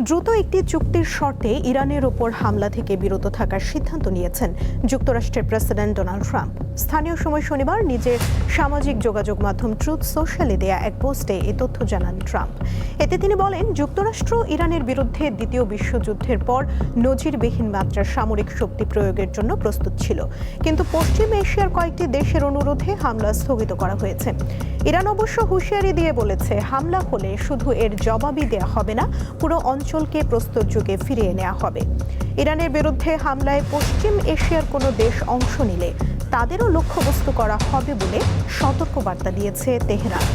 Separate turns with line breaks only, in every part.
দ্রুত একটি চুক্তির শর্তে ইরানের ওপর হামলা থেকে বিরত থাকার সিদ্ধান্ত নিয়েছেন যুক্তরাষ্ট্রের প্রেসিডেন্ট ডোনাল্ড ট্রাম্প। স্থানীয় সময় শনিবার নিজের সামাজিক যোগাযোগ মাধ্যম ট্রুথ সোশ্যালে দেয়া এক পোস্টে এ তথ্য জানান ট্রাম্প। এতে তিনি বলেন, যুক্তরাষ্ট্র ইরানের বিরুদ্ধে দ্বিতীয় বিশ্বযুদ্ধের পর নজিরবিহীন মাত্রার সামরিক শক্তি প্রয়োগের জন্য প্রস্তুত ছিল, কিন্তু পশ্চিম এশিয়ার কয়েকটি দেশের অনুরোধে হামলা স্থগিত করা হয়েছে। ইরান অবশ্য হুঁশিয়ারি দিয়ে বলেছে, হামলা হলে শুধু এর জবাবই দেয়া হবে না, পুরো অঞ্চলকে প্রস্তর যুগে ফিরিয়ে নেওয়া হবে। ইরানের বিরুদ্ধে হামলায় পশ্চিম এশিয়ার কোনো দেশ অংশ নিলে তাদেরও লক্ষ্যবস্তু করা হবে বলে সতর্কবার্তা দিয়েছে তেহরান।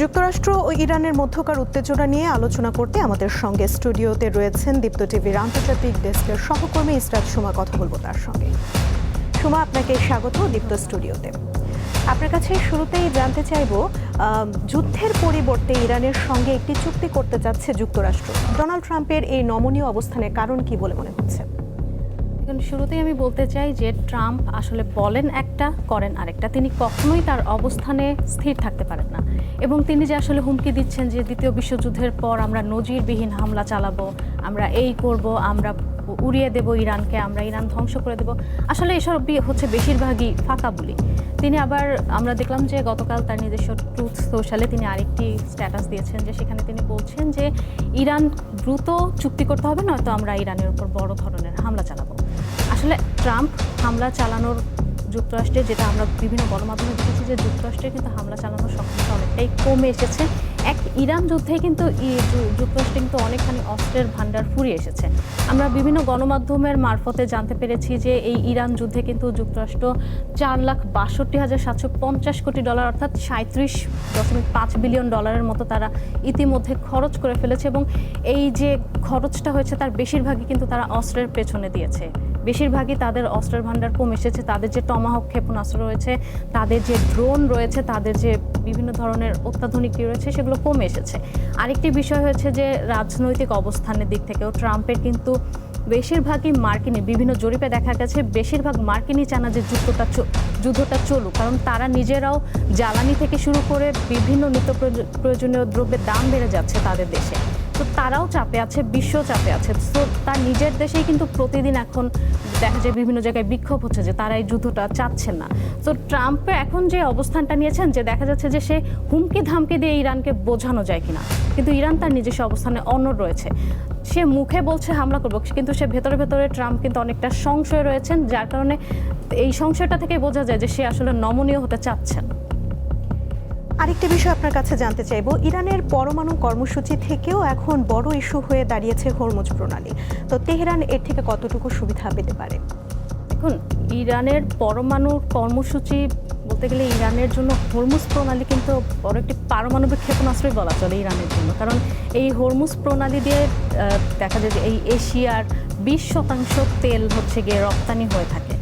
যুক্তরাষ্ট্র ও ইরানের মধ্যকার উত্তেজনা নিয়ে আলোচনা করতে আমাদের সঙ্গে স্টুডিওতে রয়েছেন দীপ্ত টিভির আন্তর্জাতিক ডেস্কের সহকর্মী ইসরাত সুমা। কথা বলবো তার সঙ্গে। সুমা, আপনাকে স্বাগত দীপ্ত স্টুডিওতে। আপনার কাছে শুরুতেই জানতে চাইব, যুদ্ধের পরিবর্তে ইরানের সঙ্গে একটি চুক্তি করতে যাচ্ছে যুক্তরাষ্ট্র। ডোনাল্ড ট্রাম্পের এই নমনীয় অবস্থানের কারণ কি বলে মনে হচ্ছে?
শুরুতেই আমি বলতে চাই যে ট্রাম্প আসলে বলেন একটা, করেন আরেকটা। তিনি কখনোই তার অবস্থানে স্থির থাকতে পারেন না, এবং তিনি যে আসলে হুমকি দিচ্ছেন যে দ্বিতীয় বিশ্বযুদ্ধের পর আমরা নজিরবিহীন হামলা চালাবো, আমরা এই করব, আমরা উড়িয়ে দেব ইরানকে, আমরা ইরান ধ্বংস করে দেব, আসলে এসব হচ্ছে বেশিরভাগই ফাঁকা বলি। তিনি আবার আমরা দেখলাম যে গতকাল তার নিজস্ব ট্রুথ সোশ্যালে তিনি আরেকটি স্ট্যাটাস দিয়েছেন, যে সেখানে তিনি বলছেন যে ইরান দ্রুত চুক্তি করতে হবে, নয়তো আমরা ইরানের উপর বড় ধরনের হামলা চালাবো। আসলে ট্রাম্প হামলা চালানোর যুক্তরাষ্ট্রে, যেটা আমরা বিভিন্ন গণমাধ্যমে দেখেছি যে যুক্তরাষ্ট্রে কিন্তু হামলা চালানোর সক্ষমতা অনেকটাই কমে এসেছে। ইরান যুদ্ধে কিন্তু যুক্তরাষ্ট্রে কিন্তু অনেকখানি অস্ত্রের ভান্ডার ফুরিয়ে এসেছে। আমরা বিভিন্ন গণমাধ্যমের মারফতে জানতে পেরেছি যে এই ইরান যুদ্ধে কিন্তু যুক্তরাষ্ট্র $4,62,750 কোটি, অর্থাৎ $37.5 বিলিয়ন মতো তারা ইতিমধ্যে খরচ করে ফেলেছে, এবং এই যে খরচটা হয়েছে তার বেশিরভাগই কিন্তু তারা অস্ত্রের পেছনে দিয়েছে। বেশিরভাগই তাদের অস্ত্রের ভান্ডার কমে এসেছে, তাদের যে টমাহক ক্ষেপণাস্ত্র রয়েছে, তাদের যে ড্রোন রয়েছে, তাদের যে বিভিন্ন ধরনের অত্যাধুনিক রয়েছে, সেগুলো কমে এসেছে। আরেকটি বিষয় হয়েছে যে রাজনৈতিক অবস্থানের দিক থেকেও ট্রাম্পের কিন্তু বেশিরভাগই মার্কিনী, বিভিন্ন জরিপে দেখা গেছে বেশিরভাগ মার্কিনই চান না যে যুদ্ধটা চলুক, কারণ তারা নিজেরাও জ্বালানি থেকে শুরু করে বিভিন্ন নিত্য প্রয়োজনীয় দ্রব্যের দাম বেড়ে যাচ্ছে তাদের দেশে, তো তারাও চাপে আছে, বিশ্ব চাপে আছে। তো তার নিজের দেশেই কিন্তু প্রতিদিন এখন দেখা যায় বিভিন্ন জায়গায় বিক্ষোভ হচ্ছে যে তারা এই যুদ্ধটা চাচ্ছেন না। তো ট্রাম্প এখন যে অবস্থানটা নিয়েছেন, যে দেখা যাচ্ছে যে সে হুমকি ধামকি দিয়ে ইরানকে বোঝানো যায় কিনা, কিন্তু ইরান তার নিজস্ব অবস্থানে অনড় রয়েছে। সে মুখে বলছে হামলা করবো, কিন্তু সে ভেতরে ভেতরে ট্রাম্প কিন্তু অনেকটা সংশয় রয়েছেন, যার কারণে এই সংশয়টা থেকে বোঝা যায় যে সে আসলে নমনীয় হতে চাচ্ছেন।
আরেকটি বিষয় আপনার কাছে জানতে চাইব, ইরানের পরমাণু কর্মসূচি থেকেও এখন বড় ইস্যু হয়ে দাঁড়িয়েছে হরমুজ প্রণালী। তো তেহরান এর থেকে কতটুকু সুবিধা পেতে পারে?
দেখুন, ইরানের পরমাণু কর্মসূচি বলতে গেলে ইরানের জন্য হরমুজ প্রণালী কিন্তু বড় একটি পারমাণবিক ক্ষেপণাস্ত্রই বলা চলে ইরানের জন্য, কারণ এই হরমুজ প্রণালী দিয়ে দেখা যায় যে এই এশিয়ার 20% তেল হচ্ছে গিয়ে রপ্তানি হয়ে থাকে।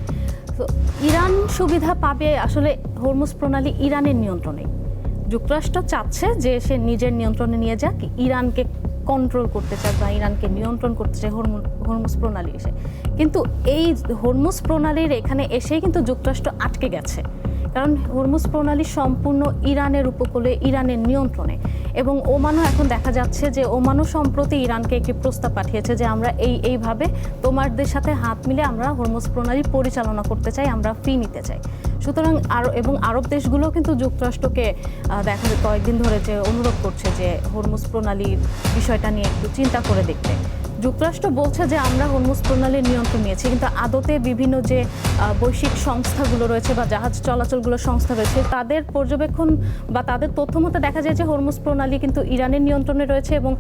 তো ইরান সুবিধা পাবে আসলে হরমুজ প্রণালী ইরানের নিয়ন্ত্রণে। যুক্তরাষ্ট্র চাচ্ছে যে সে নিজের নিয়ন্ত্রণে নিয়ে যাক, ইরানকে কন্ট্রোল করতে চায় বা ইরানকে নিয়ন্ত্রণ করতে চায় হরমুজ প্রণালী এসে, কিন্তু এই হরমুজ প্রণালীর এখানে এসেই কিন্তু যুক্তরাষ্ট্র আটকে গেছে, কারণ হরমুজ প্রণালী সম্পূর্ণ ইরানের উপকূলে, ইরানের নিয়ন্ত্রণে। এবং ওমানও এখন দেখা যাচ্ছে যে ওমানও সম্প্রতি ইরানকে একটি প্রস্তাব পাঠিয়েছে যে আমরা এইভাবে তোমাদের সাথে হাত মিলে আমরা হরমুজ প্রণালী পরিচালনা করতে চাই, আমরা ফি নিতে চাই। সুতরাং আরব দেশগুলোও কিন্তু যুক্তরাষ্ট্রকে দেখা যায় কয়েকদিন ধরে যে অনুরোধ করছে যে হরমুজ প্রণালীর বিষয়টা নিয়ে একটু চিন্তা করে দেখতে। যুক্তরাষ্ট্র বলছে যে আমরা হরমুজ প্রণালীর নিয়ন্ত্রণ নিয়েছি, কিন্তু আদতে বিভিন্ন যে বৈশ্বিক সংস্থাগুলো রয়েছে বা জাহাজ চলাচলগুলোর সংস্থা রয়েছে তাদের পর্যবেক্ষণ বা তাদের তথ্য মতে দেখা যায় যে হরমুজ প্রণালী কিন্তু ইরানের নিয়ন্ত্রণে রয়েছে এবং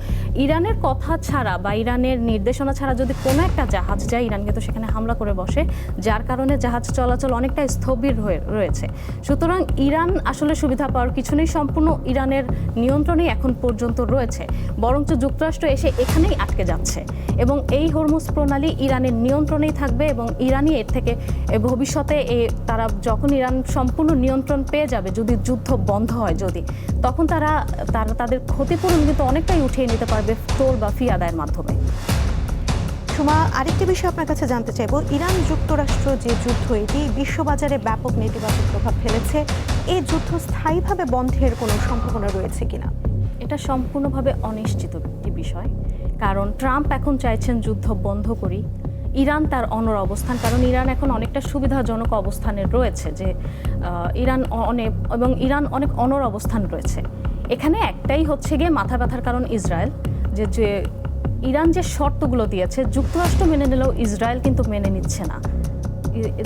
ইরানের কথা ছাড়া বা ইরানের নির্দেশনা ছাড়া যদি কোনো একটা জাহাজ যায়, ইরান কিন্তু সেখানে হামলা করে বসে, যার কারণে জাহাজ চলাচল অনেকটা স্থবির হয়ে রয়েছে। সুতরাং ইরান আসলে সুবিধা পাওয়ার কিছু নেই, সম্পূর্ণ ইরানের নিয়ন্ত্রণেই এখন পর্যন্ত রয়েছে, বরঞ্চ যুক্তরাষ্ট্র এসে এখানেই আটকে যাচ্ছে এবং এই হরমুজ প্রণালী ইরানের নিয়ন্ত্রণেই থাকবে এবং ইরানই এর থেকে ভবিষ্যতে তারা যখন ইরান সম্পূর্ণ নিয়ন্ত্রণ পেয়ে যাবে, যদি যুদ্ধ বন্ধ হয় যদি, তখন তারা তাদের ক্ষতিপূরণ কিন্তু অনেকটাই উঠিয়ে নিতে পারবে টোল বা ফি আদায়ের মাধ্যমে।
সুমা, আরেকটি বিষয় আপনার কাছে জানতে চাইবো, ইরান যুক্তরাষ্ট্র যে যুদ্ধ এটি বিশ্ববাজারে ব্যাপক নেতিবাচক প্রভাব ফেলেছে, এই যুদ্ধ স্থায়ীভাবে বন্ধের কোনো সম্ভাবনা রয়েছে কিনা?
এটা সম্পূর্ণভাবে অনিশ্চিত একটি বিষয়, কারণ ট্রাম্প এখন চাইছেন যুদ্ধ বন্ধ করি, ইরান তার অনড় অবস্থান, কারণ ইরান এখন অনেকটা সুবিধাজনক অবস্থানে রয়েছে, যে ইরান অনেক অনড় অবস্থান রয়েছে। এখানে একটাই হচ্ছে গিয়ে মাথা ব্যথার কারণ ইসরায়েল, যে ইরান যে শর্তগুলো দিয়েছে যুক্তরাষ্ট্র মেনে নিলেও ইসরায়েল কিন্তু মেনে নিচ্ছে না,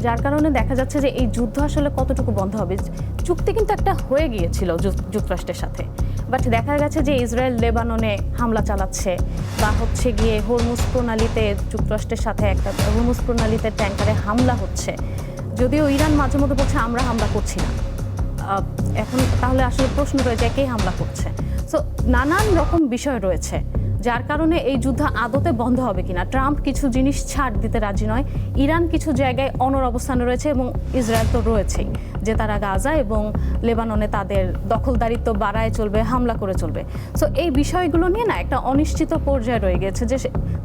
যার কারণে দেখা যাচ্ছে যে এই যুদ্ধ আসলে কতটুকু বন্ধ হবে। চুক্তি কিন্তু একটা হয়ে গিয়েছিল যুক্তরাষ্ট্রের সাথে, বাট দেখা গেছে যে ইসরায়েল লেবাননে হামলা চালাচ্ছে বা হচ্ছে গিয়ে হরমুজ প্রণালীতে যুক্তরাষ্ট্রের সাথে একটা হরমুজ প্রণালীতে ট্যাঙ্কারে হামলা হচ্ছে, যদিও ইরান মাঝে মধ্যে বলছে আমরা হামলা করছি না। এখন তাহলে আসলে প্রশ্ন রয়ে যায় কে হামলা করছে। সো নানান রকম বিষয় রয়েছে, যার কারণে এই যুদ্ধ আদতে বন্ধ হবে কিনা। ট্রাম্প কিছু জিনিস ছাড় দিতে রাজি নয়, ইরান কিছু জায়গায় অনড় অবস্থানে রয়েছে এবং ইসরায়েল তো রয়েছেই, যে তারা গাজা এবং লেবাননে তাদের দখলদারিত্ব বাড়ায় চলবে, হামলা করে চলবে। সো এই বিষয়গুলো নিয়ে না একটা অনিশ্চিত পর্যায়ে রয়ে গেছে, যে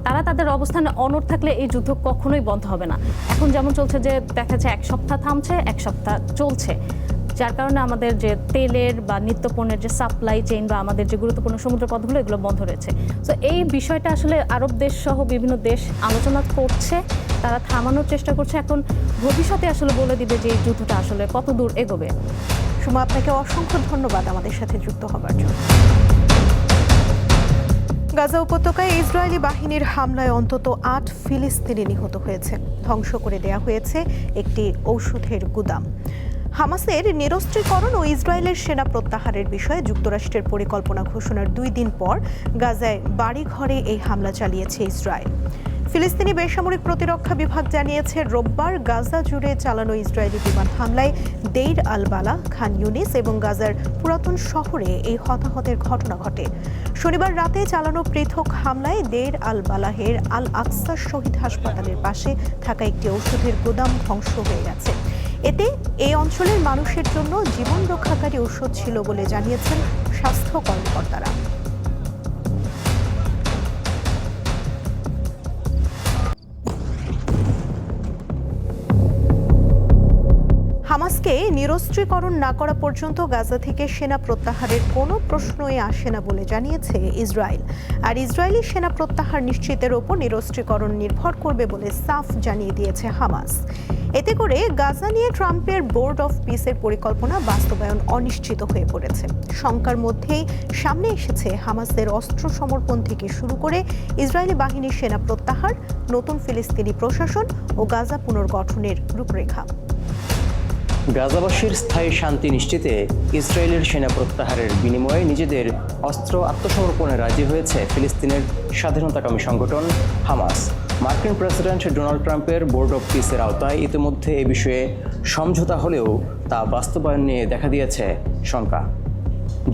তারা তাদের অবস্থানে অনড় থাকলে এই যুদ্ধ কখনোই বন্ধ হবে না। এখন যেমন চলছে যে দেখা যাচ্ছে এক সপ্তাহ থামছে, এক সপ্তাহ চলছে, যার কারণে আমাদের যে তেলের বা নিত্যপণ্যের যে সাপ্লাই চেইন বা আমাদের যে গুরুত্বপূর্ণ সমুদ্র পথগুলো এগুলো বন্ধ রয়েছে। তো এই বিষয়টা আসলে আরব দেশ সহ বিভিন্ন দেশ আলোচনা করছে, তারা থামানোর চেষ্টা করছে। এখন ভবিষ্যতে আসলে বলে দিবে যে এই যুদ্ধটা আসলে কত দূর এগোবে।
সুমা, আপনাকে অসংখ্য ধন্যবাদ আমাদের সাথে যুক্ত হবার জন্য। গাজা উপত্যকায় ইসরায়েলি বাহিনীর হামলায় অন্তত ৮ ফিলিস্তিনি নিহত হয়েছে, ধ্বংস করে দেয়া হয়েছে একটি ঔষধের গুদাম। হামাসের নিরস্ত্রীকরণ ও ইসরায়েলের সেনা প্রত্যাহারের বিষয়ে যুক্তরাষ্ট্রের পরিকল্পনা ঘোষণার 2 দিন পর গাজায় বাড়িঘরে এই হামলা চালিয়েছে ইসরায়েল। ফিলিস্তিনি বেসামরিক প্রতিরক্ষা বিভাগ জানিয়েছে রোববার গাজা জুড়ে চালানো ইসরায়েলি বিমান হামলায় দেইর আল বালা, খান ইউনিস এবং গাজার পুরাতন শহরে এই হতাহতের ঘটনা ঘটে। শনিবার রাতে চালানো পৃথক হামলায় দেইর আল বালাহের আল আকসা শহীদ হাসপাতালের পাশে থাকা একটি ঔষধের গুদাম ধ্বংস হয়ে গেছে। এতে এই অঞ্চলের মানুষের জন্য জীবন রক্ষাকারী ঔষধ ছিল বলে জানিয়েছেন স্বাস্থ্য কর্মকর্তারা। হামাসকে নিরস্ত্রীকরণ না করা পর্যন্ত গাজা থেকে সেনা প্রত্যাহারের কোনো প্রশ্নই আসে না বলে জানিয়েছে ইসরায়েল। আর ইসরায়েলি সেনা প্রত্যাহার নিশ্চিতের ওপর নিরস্ত্রীকরণ নির্ভর করবে বলে সাফ জানিয়ে দিয়েছে হামাস। এতে করে গাজা নিয়ে ট্রাম্পের বোর্ড অফ পিসের পরিকল্পনা বাস্তবায়ন অনিশ্চিত হয়ে পড়েছে। শঙ্কার মধ্যেই সামনে এসেছে হামাসের অস্ত্র সমর্পণ থেকে শুরু করে ইসরায়েলি বাহিনীর সেনা প্রত্যাহার, নতুন ফিলিস্তিনি প্রশাসন ও গাজা পুনর্গঠনের রূপরেখা।
গাজাবাসীর স্থায়ী শান্তি নিশ্চিতে ইসরায়েলের সেনা প্রত্যাহারের বিনিময়ে নিজেদের অস্ত্র আত্মসমর্পণে রাজি হয়েছে ফিলিস্তিনের স্বাধীনতাকামী সংগঠন হামাস। মার্কিন প্রেসিডেন্ট ডোনাল্ড ট্রাম্পের বোর্ড অব পিসের আওতায় ইতিমধ্যে এ বিষয়ে সমঝোতা হলেও তা বাস্তবায়ন নিয়ে দেখা দিয়েছে শঙ্কা।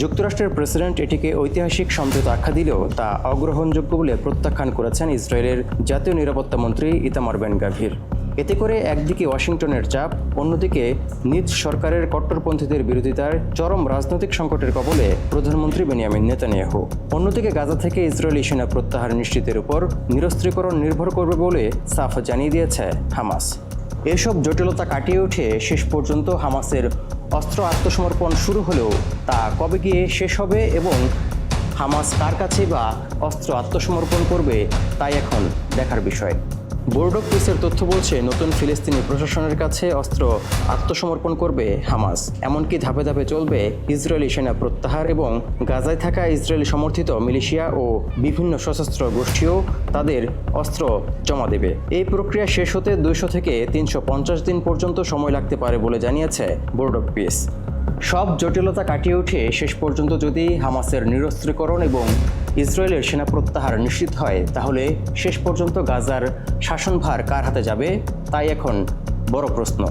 যুক্তরাষ্ট্রের প্রেসিডেন্ট এটিকে ঐতিহাসিক সমঝোতা আখ্যা দিলেও তা অগ্রহণযোগ্য বলে প্রত্যাখ্যান করেছেন ইসরায়েলের জাতীয় নিরাপত্তা মন্ত্রী ইতামার বেন গাভির। এতে করে একদিকে ওয়াশিংটনের চাপ, অন্যদিকে নিজ সরকারের কট্টরপন্থীদের বিরোধিতার চরম রাজনৈতিক সংকটের কবলে প্রধানমন্ত্রী বেনিয়ামিন নেতানিয়াহু। অন্যদিকে গাজা থেকে ইসরায়েলি সেনা প্রত্যাহার নিশ্চিতের উপর নিরস্ত্রীকরণ নির্ভর করবে বলে সাফ জানিয়ে দিয়েছে হামাস। এসব জটিলতা কাটিয়ে উঠে শেষ পর্যন্ত হামাসের অস্ত্র আত্মসমর্পণ শুরু হলেও তা কবে গিয়ে শেষ হবে এবং হামাস কার কাছে বা অস্ত্র আত্মসমর্পণ করবে তাই এখন দেখার বিষয়। বোর্ড অফ পিসের তথ্য বলছে নতুন ফিলিস্তিনি প্রশাসনের কাছে অস্ত্র আত্মসমর্পণ করবে হামাস। এমনকি ধাপে ধাপে চলবে ইসরায়েলি সেনা প্রত্যাহার এবং গাজায় থাকা ইসরায়েলি সমর্থিত মিলিশিয়া ও বিভিন্ন সশস্ত্র গোষ্ঠীও তাদের অস্ত্র জমা দেবে। এই প্রক্রিয়া শেষ হতে 200 থেকে 350 দিন পর্যন্ত সময় লাগতে পারে বলে জানিয়েছে বোর্ড অফ পিস। সব জটিলতা কাটিয়ে উঠে শেষ পর্যন্ত যদি হামাসের নিরস্ত্রীকরণ এবং ইসরায়েলের সেনা প্রত্যাহার নিশ্চিত হয়, তাহলে শেষ পর্যন্ত গাজার শাসনভার কার হাতে যাবে তাই এখন বড় প্রশ্ন।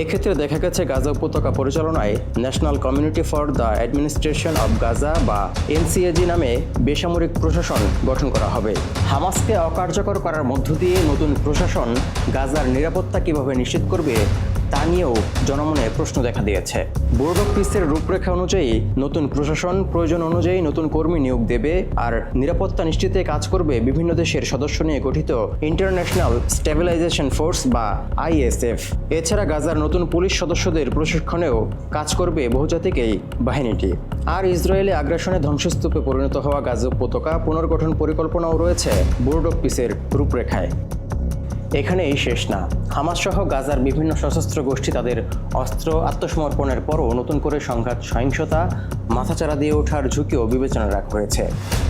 এই ক্ষেত্রে দেখা গেছে গাজা উপত্যকা পরিচালনায় national community for the administration of Gaza বা এনসিএজি নামে বেসামরিক প্রশাসন গঠন করা হবে। হামাসকে অকার্যকর করার মধ্য দিয়ে নতুন প্রশাসন গাজার নিরাপত্তা কিভাবে নিশ্চিত করবে তা নিয়েও জনমনে প্রশ্ন দেখা দিয়েছে। বোর্ড অফ পিসের রূপরেখা অনুযায়ী নতুন প্রশাসন প্রয়োজন অনুযায়ী নতুন কর্মী নিয়োগ দেবে আর নিরাপত্তা নিশ্চিতে কাজ করবে বিভিন্ন দেশের সদস্য নিয়ে গঠিত ইন্টারন্যাশনাল স্টেবিলাইজেশন ফোর্স বা আইএসএফ। এছাড়া গাজার নতুন পুলিশ সদস্যদের প্রশিক্ষণেও কাজ করবে বহুজাতিক এই বাহিনীটি। আর ইসরায়েলে আগ্রাসনে ধ্বংসস্তূপে পরিণত হওয়া গাজা উপত্যকা পুনর্গঠন পরিকল্পনাও রয়েছে বোর্ড অফ পিসের রূপরেখায়। এখানেই শেষ না। হামাস সহ গাজার বিভিন্ন সশস্ত্র গোষ্ঠী তাদের অস্ত্র আত্মসমর্পণের পরও নতুন করে সংঘাত সহিংসতা মাথাচাড়া দিয়ে ওঠার ঝুঁকিও বিবেচনা রাখা হয়েছে।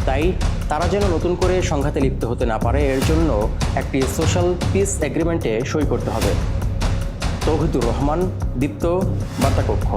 তাই তারা যেন নতুন করে সংঘাতে লিপ্ত হতে না পারে, এর জন্য একটি সোশ্যাল পিস এগ্রিমেন্টে সই করতে হবে। তৌহিদুর রহমান, দীপ্ত, বার্তা কক্ষ।